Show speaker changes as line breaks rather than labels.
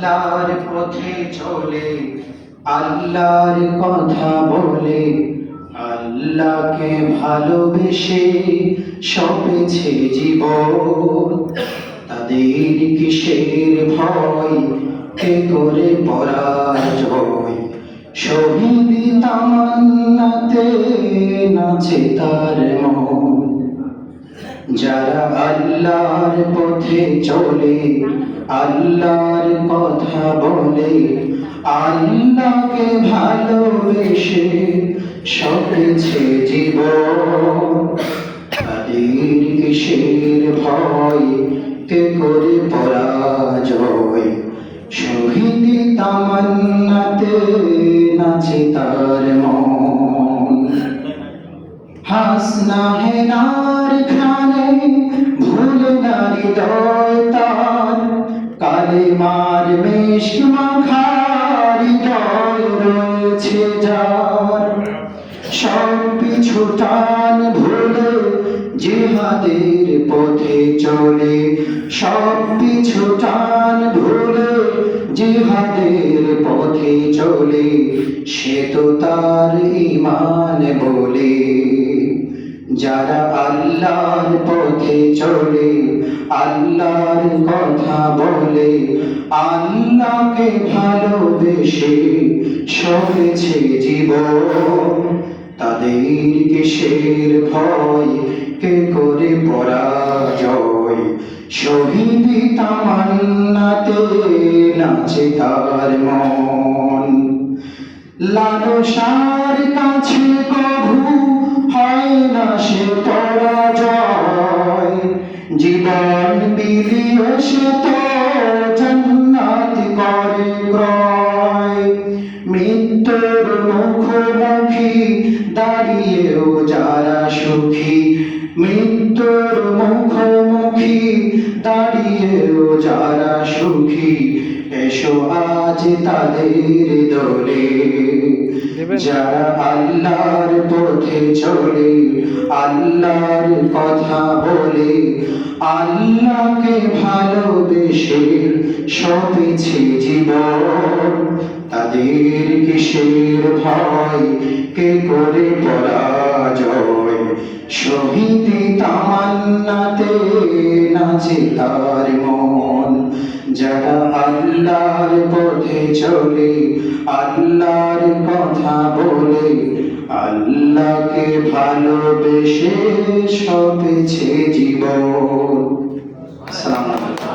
আল্লাহর পথে চলে, আল্লাহর কথা বলে, আল্লাহকে ভালোবেসে সপেছে জীবন। তাদের কিসের ভয়, কে করে পরাজয়? শহীদ তামান্নাতে নাচে তার মন। যারা আল্লাহর পথে চলে, আল্লাহর কথা বলে, আল্লাহকে ভালোবেসে সপেছে জীবন। তাদের কিসের ভয়, কে করে পরাজয়? শহীদ তামান্নাতে নাচে তার মন। হাসনা হেনার ঘ্রাণে ভুলে না হৃদয় তার, কালেমার মেশক মাখা হৃদয় রয়েছে যার। সব পিছু টান ভুলে জিহাদের পথে চলে, সব পিছু টান ভুলে জিহাদের পথে চলে, সে তো তার ঈমান বলে। যারা আল্লাহর পথে চলে, আল্লাহর কথা বলে, আল্লাহকে ভালোবেসে সপেছে জীবন। তাদের কিসের ভয়, কে করে পরাজয়? শহীদ তামান্নাতে নাচে তার মন। লালসার কাছে কভু হয় না সে পরাজয়, জীবন বিলিয়ে সে তো জান্নাত করে ক্রয়। মৃত্যুর মুখোমুখি দাঁড়িয়েও যারা সুখী, মৃত্যুর মুখোমুখি দাঁড়িয়েও যারা সুখী, এসো আজ তাদের দলে। যারা আল্লাহর পথে চলে, আল্লাহর কথা বলে, আল্লাহকে ভালোবেসে সপেছে জীবন। তাদের কিসের ভয়, কে করে পরাজয়? শহীদ তামান্নাতে নাচে তার মন। যারা আল্লাহর পথে চলে, আল্লাহর কথা বলে, আল্লাহকে ভালোবেসে সপেছে জীবন। আসসালামু আলাইকুম।